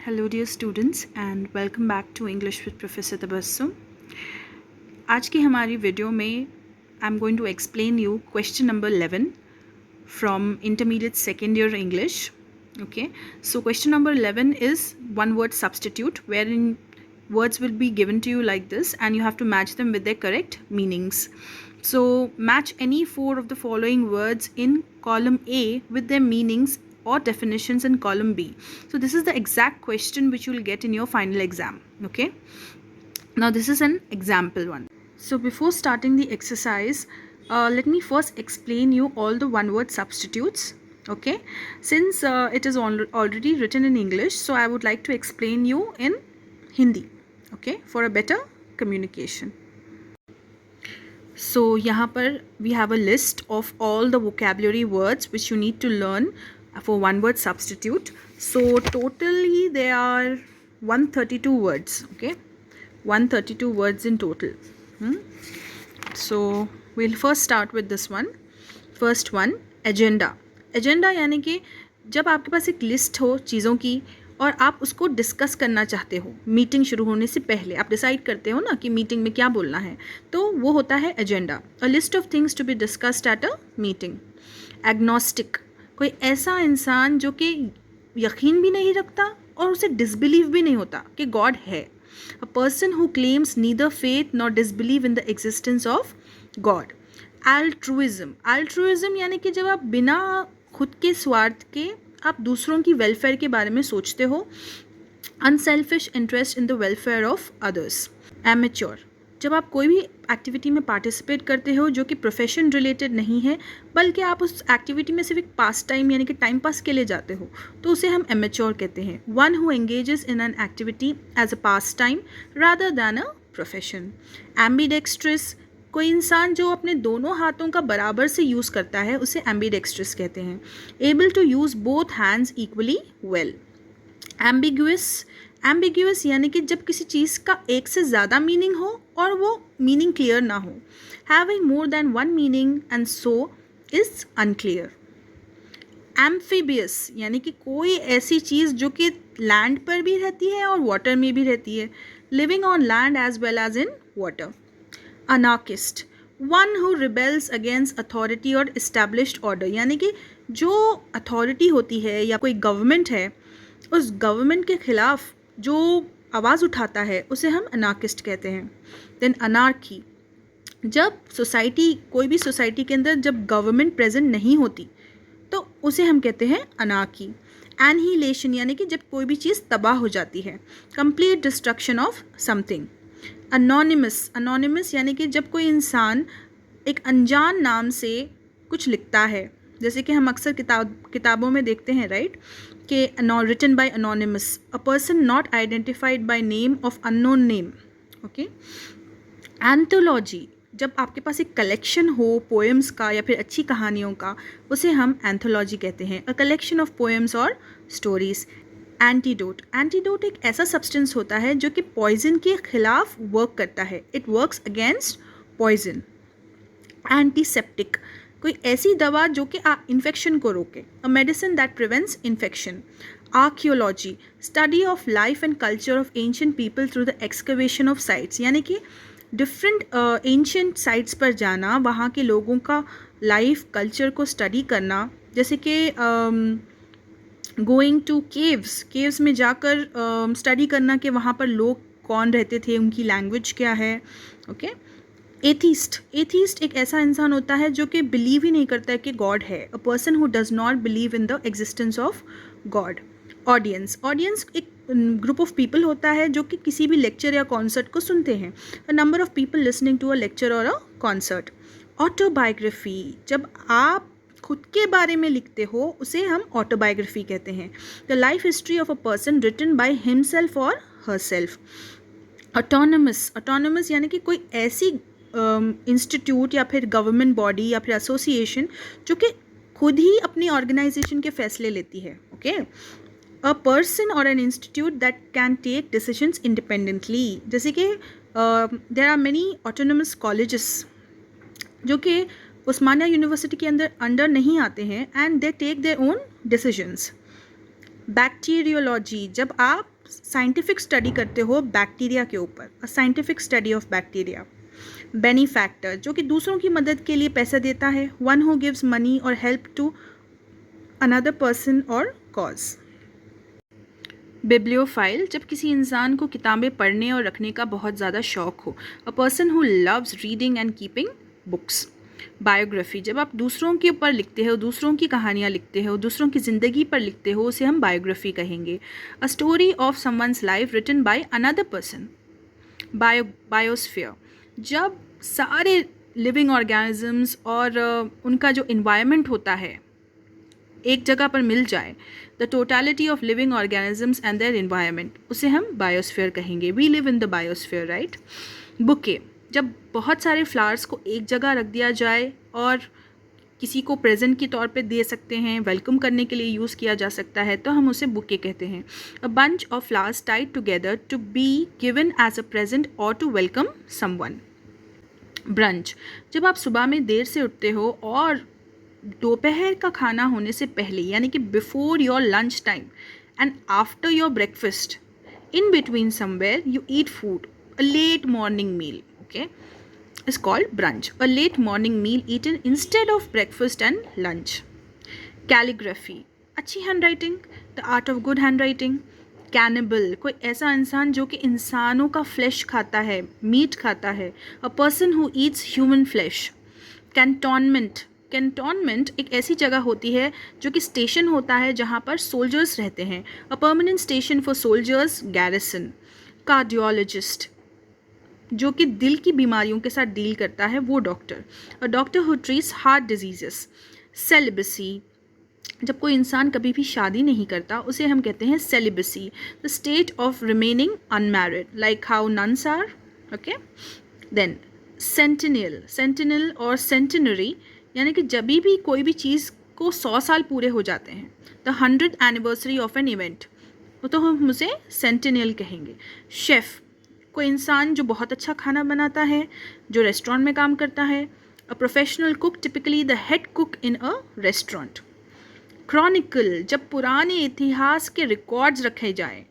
Hello dear students and welcome back to English with Professor Tabassum. आज की हमारी video में I am going to explain you question number 11 from intermediate second year English. Okay, so question number 11 is one word substitute wherein words will be given to you like this and you have to match them with their correct meanings. So match any four of the following words in column A with their meanings or definitions in column B. So this is the exact question which you will get in your final exam. Okay, now this is an example one. So before starting the exercise, let me first explain you all the one word substitutes. Okay, since it is already written in English, so I would like to explain you in Hindi, okay, for a better communication. So यहाँ पर we have a list of all the vocabulary words which you need to learn for one word substitute. So totally there are 132 words. Okay, 132 words in total. So we'll first start with this one. First one, agenda. Agenda यानी कि जब आपके पास एक list हो चीज़ों की और आप उसको डिस्कस करना चाहते हो मीटिंग शुरू होने से पहले, आप डिसाइड करते हो ना कि मीटिंग में क्या बोलना है, तो वो होता है agenda. A list of things to be discussed at a meeting. Agnostic, कोई ऐसा इंसान जो कि यकीन भी नहीं रखता और उसे डिसबिलीव भी नहीं होता कि गॉड है. A person who claims neither faith nor disbelieve in the existence of God. Altruism. Altruism यानी कि जब आप बिना खुद के स्वार्थ के आप दूसरों की वेलफेयर के बारे में सोचते हो. Unselfish interest in the welfare of others. Amateur, जब आप कोई भी एक्टिविटी में पार्टिसिपेट करते हो जो कि प्रोफेशन रिलेटेड नहीं है बल्कि आप उस एक्टिविटी में सिर्फ एक पास टाइम यानी कि टाइम पास के लिए जाते हो, तो उसे हम एमेच्योर कहते हैं. One who engages in an activity as a pastime rather than a profession. Ambidextrous, कोई इंसान जो अपने दोनों हाथों का बराबर से यूज़ करता है उसे एम्बीडेक्स्ट्रस कहते हैं. Able to use both hands equally well. Ambiguous. Ambiguous यानी कि जब किसी चीज़ का एक से ज़्यादा मीनिंग हो और वो मीनिंग क्लियर ना हो. Having more than one meaning and so is unclear. Amphibious यानी कि कोई ऐसी चीज़ जो कि लैंड पर भी रहती है और वाटर में भी रहती है. Living on land as well as in water. Anarchist, one who rebels against authority और इस्टेब्लिश्ड ऑर्डर, यानी कि जो अथॉरिटी होती है या कोई गवर्नमेंट है उस गवर्नमेंट के खिलाफ जो आवाज़ उठाता है उसे हम अनार्किस्ट कहते हैं. देन अनार्की, जब सोसाइटी कोई भी सोसाइटी के अंदर जब गवर्नमेंट प्रेजेंट नहीं होती तो उसे हम कहते हैं अनार्की. एनहिलेशन यानी कि जब कोई भी चीज़ तबाह हो जाती है. Complete destruction of something. Anonymous. Anonymous यानी कि जब कोई इंसान एक अनजान नाम से कुछ लिखता है, जैसे कि हम अक्सर किताबों में देखते हैं, राइट, कि written by anonymous. A person not identified by name of unknown name. Okay. Anthology, जब आपके पास एक कलेक्शन हो पोएम्स का या फिर अच्छी कहानियों का, उसे हम एंथोलॉजी कहते हैं. अ कलेक्शन ऑफ पोएम्स और स्टोरीज. एंटीडोट. एंटीडोट एक ऐसा सब्सटेंस होता है जो कि पॉइजन के खिलाफ वर्क करता है. It works against poison. Antiseptic, कोई ऐसी दवा जो कि इन्फेक्शन को रोके. A medicine that prevents infection. Archaeology, study of life and culture of ancient people through the excavation of sites, यानी कि डिफरेंट एंशिएंट साइट्स पर जाना, वहाँ के लोगों का लाइफ कल्चर को स्टडी करना, जैसे कि गोइंग टू केव्स में जाकर स्टडी करना कि वहाँ पर लोग कौन रहते थे, उनकी लैंग्वेज क्या है. ओके. एथीस्ट एक ऐसा इंसान होता है जो कि बिलीव ही नहीं करता है कि गॉड है. A person who does not believe in the existence of God. Audience एक ग्रुप ऑफ पीपल होता है जो कि किसी भी लेक्चर या कॉन्सर्ट को सुनते हैं. A number of people listening to a lecture और अ कॉन्सर्ट. ऑटोबायोग्राफी, जब आप खुद के बारे में लिखते हो उसे हम ऑटोबायोग्राफी कहते हैं. The life history of a person written by himself और हरसेल्फ. ऑटोनमस यानी कि कोई ऐसी इंस्टीट्यूट या फिर गवर्नमेंट बॉडी या फिर एसोसिएशन जो कि खुद ही अपनी ऑर्गेनाइजेशन के फैसले लेती है. Okay. A person or an institute that can take decisions independently, जैसे कि there are many autonomous colleges जो कि उस्मानिया यूनिवर्सिटी के अंदर नहीं आते हैं and they take their own decisions. Bacteriology, जब आप साइंटिफिक स्टडी करते हो बैक्टीरिया के ऊपर, a scientific study of bacteria. Benefactor, जो कि दूसरों की मदद के लिए पैसा देता है. वन हु गिव्स मनी और हेल्प टू अनदर पर्सन और कॉज. बिब्लियोफाइल, जब किसी इंसान को किताबें पढ़ने और रखने का बहुत ज़्यादा शौक हो. A person who loves reading and keeping books. Biography, जब आप दूसरों के ऊपर लिखते हो, दूसरों की कहानियाँ लिखते हो, दूसरों की ज़िंदगी पर लिखते हो, उसे हम बायोग्राफी कहेंगे. A story of someone's life written by another person. Biosphere, जब सारे लिविंग ऑर्गेनिजम्स और उनका जो इन्वायरमेंट होता है एक जगह पर मिल जाए, the totality of living organisms and their environment, उसे हम बायोस्फीयर कहेंगे. We live in the biosphere, right. Bouquet, जब बहुत सारे फ्लावर्स को एक जगह रख दिया जाए और किसी को प्रेजेंट के तौर पे दे सकते हैं, वेलकम करने के लिए यूज़ किया जा सकता है, तो हम उसे बुके कहते हैं. A bunch of flowers tied together to be given as a present और टू वेलकम समवन. ब्रंच, जब आप सुबह में देर से उठते हो और दोपहर का खाना होने से पहले, यानी कि before your lunch time and after your breakfast, in between somewhere you eat food, a late morning meal, okay, is called brunch. A late morning meal eaten instead of breakfast and lunch. Calligraphy, अच्छी handwriting, the art of good handwriting. Cannibal, कोई ऐसा इंसान जो कि इंसानों का flash खाता है, मीट खाता है. A person who Yeats human flesh. Cantonment, cantonment एक ऐसी जगह होती है जो कि स्टेशन होता है जहाँ पर सोल्जर्स रहते हैं. A permanent station for soldiers, garrison. Cardiologist, जो कि दिल की बीमारियों के साथ डील करता है, वो doctor. A doctor who treats heart diseases. Celibacy, जब कोई इंसान कभी भी शादी नहीं करता उसे हम कहते हैं celibacy. The state of remaining unmarried, like how nuns are, okay. Then centennial, sentinel और सेंटिनरी, यानी कि जब भी कोई भी चीज़ को 100 साल पूरे हो जाते हैं, the 100th anniversary of an event, तो हम उसे सेंटिनियल कहेंगे. शेफ़, कोई इंसान जो बहुत अच्छा खाना बनाता है, जो रेस्टोरेंट में काम करता है. A professional cook, typically the head cook in a restaurant. Chronicle, जब पुराने इतिहास के रिकॉर्ड्स रखे जाएं,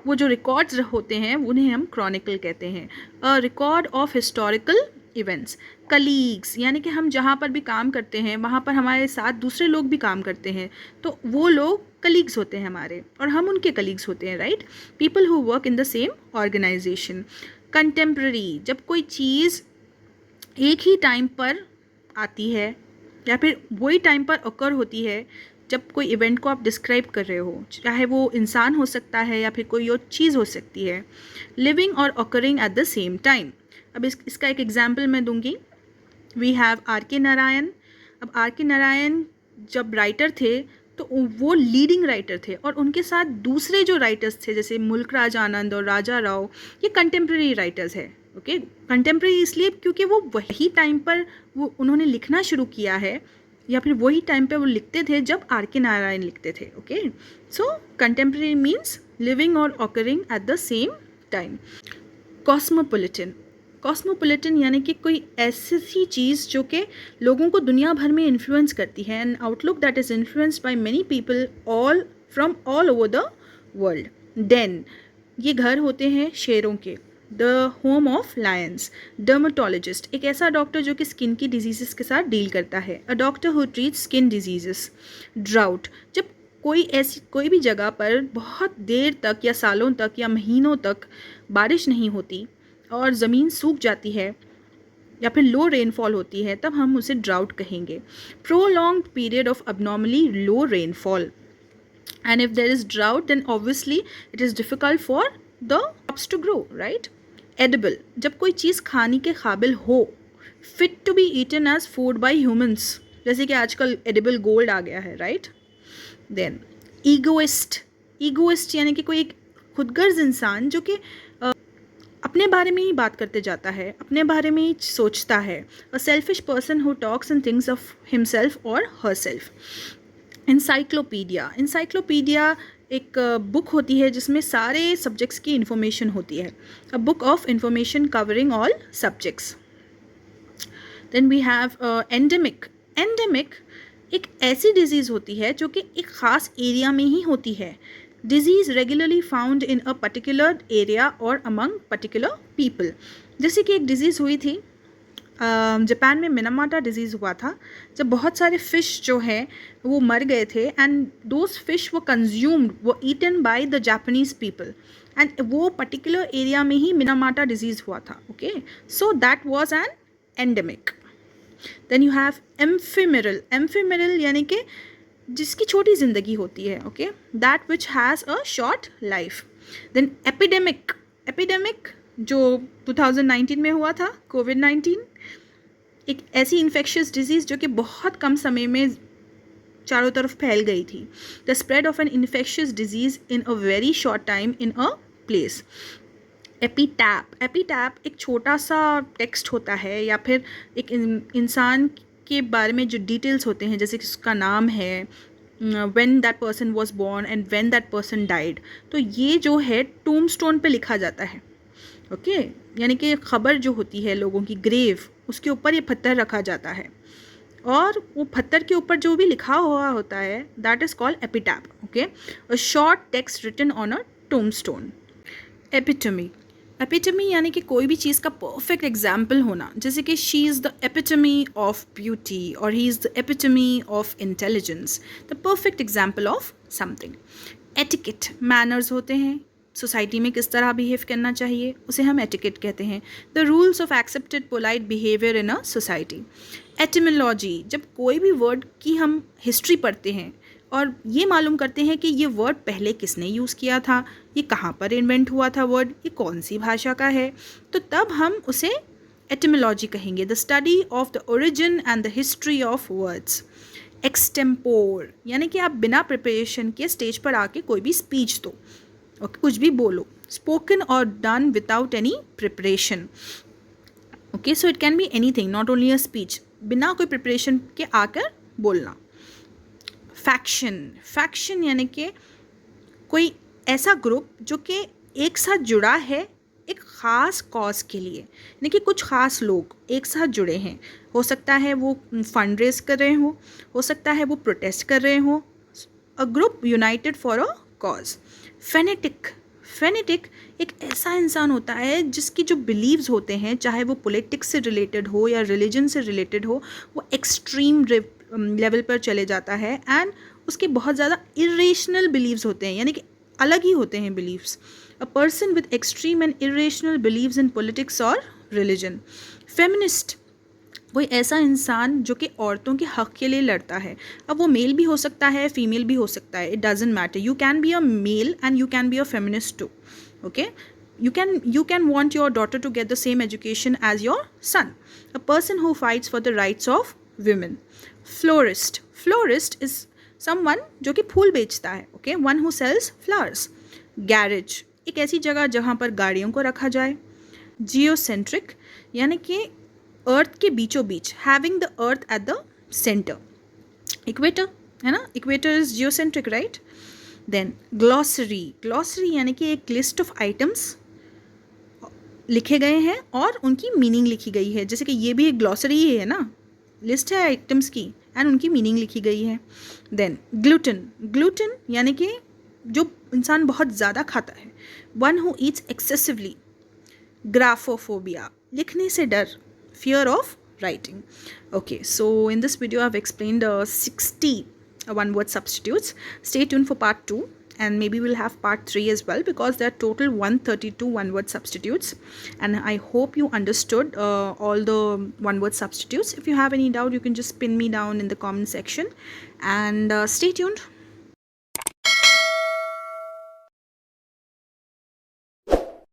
वो जो रिकॉर्ड्स होते हैं उन्हें हम क्रॉनिकल कहते हैं. A record of historical events. Colleagues, यानी कि हम जहाँ पर भी काम करते हैं वहाँ पर हमारे साथ दूसरे लोग भी काम करते हैं, तो वो लोग कलीग्स होते हैं हमारे और हम उनके कलीग्स होते हैं, right. People who work in the same organization. Contemporary, जब कोई चीज़ एक ही टाइम पर आती है या फिर वही टाइम पर अकर होती है जब कोई इवेंट को आप डिस्क्राइब कर रहे हो, चाहे वो इंसान हो सकता है या फिर कोई और चीज़ हो सकती है. लिविंग और occurring at the same time. अब इसका एक एग्जाम्पल मैं दूंगी. वी हैव आर के नारायण. अब आर के नारायण जब राइटर थे तो वो लीडिंग राइटर थे और उनके साथ दूसरे जो राइटर्स थे जैसे मुल्क राज आनंद और राजा राव, ये कंटेम्प्रेरी राइटर्स है. ओके, कंटेम्प्रेरी इसलिए क्योंकि वो वही टाइम पर वो उन्होंने लिखना शुरू किया है या फिर वही टाइम पे वो लिखते थे जब आर के नारायण लिखते थे. ओके, सो कंटेम्प्रेरी मीन्स लिविंग और occurring at the same time. Cosmopolitan, cosmopolitan यानी कि कोई ऐसी चीज़ जो कि लोगों को दुनिया भर में इन्फ्लुएंस करती है. An outlook that is influenced by many people all from all over the world. Den, ये घर होते हैं शेरों के. The home of lions. Dermatologist, एक ऐसा डॉक्टर जो कि स्किन की डिजीज़ के साथ डील करता है. A doctor who treats skin disease. Drought, जब कोई भी जगह पर बहुत देर तक या सालों तक या महीनों तक बारिश नहीं होती और ज़मीन सूख जाती है या फिर लो रेनफॉल होती है, तब हम उसे ड्राउट कहेंगे. Prolonged period of abnormally low rainfall. And if there is drought then obviously it is difficult for the crops to grow, right. Edible, जब कोई चीज़ खाने के काबिल हो, fit to be eaten as food by humans, जैसे कि आजकल एडिबल गोल्ड आ गया है, राइट. देन ईगोइस्ट, ईगोइस्ट यानी कि कोई एक खुदगर्ज इंसान जो कि अपने बारे में ही बात करते जाता है, अपने बारे में ही सोचता है. A selfish person who talks and thinks of himself और हरसेल्फ. इंसाइक्लोपीडिया, इंसाइक्लोपीडिया एक बुक होती है जिसमें सारे सब्जेक्ट्स की इन्फॉर्मेशन होती है. A book of information covering all subjects. Then we have endemic. Endemic एक ऐसी डिजीज़ होती है जो कि एक ख़ास एरिया में ही होती है, Disease regularly found in a particular area or among particular people. जैसे कि एक डिजीज़ हुई थी जापान में, मिनामाटा डिजीज़ हुआ था, जब बहुत सारे फ़िश जो है वो मर गए थे, एंड दोज फिश वो कंज्यूम्ड, वो eaten by the Japanese people, and वो पर्टिकुलर एरिया में ही मिनामाटा डिजीज़ हुआ था. Okay, so that was an endemic. Then you have ephemeral. Ephemeral यानी कि जिसकी छोटी ज़िंदगी होती है. Okay, that which has a short life. Then epidemic. Epidemic जो 2019 में हुआ था, कोविड-19, एक ऐसी इन्फेक्शियस डिजीज़ जो कि बहुत कम समय में चारों तरफ फैल गई थी. The spread of an infectious disease in a very short time in a place. Epitaph. Epitaph एक छोटा सा टेक्स्ट होता है या फिर एक इंसान के बारे में जो डिटेल्स होते हैं, जैसे कि उसका नाम है, when that person was born and when that person died. तो ये जो है टूमस्टोन पे लिखा जाता है. ओके, यानी कि ख़बर जो होती है लोगों की, ग्रेव, उसके ऊपर ये पत्थर रखा जाता है, और वो पत्थर के ऊपर जो भी लिखा हुआ होता है, that is called epitaph. Okay, a short text written on a tombstone. Epitome. Epitome यानी कि कोई भी चीज़ का परफेक्ट एग्जाम्पल होना, जैसे कि she is the epitome of beauty और he is the epitome of intelligence, the perfect example of something. Etiquette. Manners होते हैं, सोसाइटी में किस तरह बिहेव करना चाहिए, उसे हम एटिकेट कहते हैं. The rules of accepted polite behaviour in a society. Etymology. जब कोई भी वर्ड की हम हिस्ट्री पढ़ते हैं और ये मालूम करते हैं कि ये वर्ड पहले किसने यूज़ किया था, ये कहाँ पर इन्वेंट हुआ था वर्ड, ये कौन सी भाषा का है, तो तब हम उसे एटिमोलॉजी कहेंगे. The study of the origin and the history of words. Extempore यानी कि आप बिना प्रिपरेशन के स्टेज पर आके कोई भी स्पीच दो, कुछ भी बोलो. स्पोकन और done without any preparation. Okay, so it can be anything, not only a speech. बिना कोई प्रिपरेशन के आकर बोलना. फैक्शन. फैक्शन यानी कि कोई ऐसा ग्रुप जो कि एक साथ जुड़ा है एक ख़ास कॉज के लिए, यानी कि कुछ ख़ास लोग एक साथ जुड़े हैं. हो सकता है वो फंड रेज कर रहे हो सकता है वो प्रोटेस्ट कर रहे हों. A group United for a cause. Phonetic. Phonetic एक ऐसा इंसान होता है जिसकी जो बिलीव्स होते हैं, चाहे वो पॉलिटिक्स से रिलेटेड हो या रिलीजन से रिलेटेड हो, वो एक्सट्रीम लेवल पर चले जाता है, एंड उसके बहुत ज़्यादा इरेशनल बिलीव्स होते हैं, यानी कि अलग ही होते हैं believes. A person with extreme and irrational believes in politics और रिलीजन. फेमिनिस्ट कोई ऐसा इंसान जो कि औरतों के हक़ के लिए लड़ता है. अब वो मेल भी हो सकता है, फीमेल भी हो सकता है, it doesn't matter. You can be a male and you can be a feminist too. Okay, you can want your daughter to get the same education as your son. A person who fights for the rights of women. Florist. Florist is someone जो कि फूल बेचता है. Okay, one who sells flowers. Garage एक ऐसी जगह जहाँ पर गाड़ियों को रखा जाए. Geocentric यानी कि अर्थ के बीचों बीच, having the earth at the centre. Equator है ना, equator is geocentric, right. Then glossary. Glossary यानी कि एक लिस्ट ऑफ आइटम्स लिखे गए हैं और उनकी मीनिंग लिखी गई है, जैसे कि ये भी एक ग्लॉसरी ही है ना, लिस्ट है आइटम्स की एंड उनकी मीनिंग लिखी गई है. Then gluten. ग्लूटन यानी कि जो इंसान बहुत ज़्यादा खाता है, वन हु ईट्स एक्सेसिवली. ग्राफोफोबिया लिखने से डर, fear of writing. Okay, so in this video I've explained 60 one word substitutes. Stay tuned for part 2, and maybe we'll have part 3 as well, because there are total 132 one word substitutes, and I hope you understood all the one word substitutes. If you have any doubt, you can just pin me down in the comment section, and stay tuned.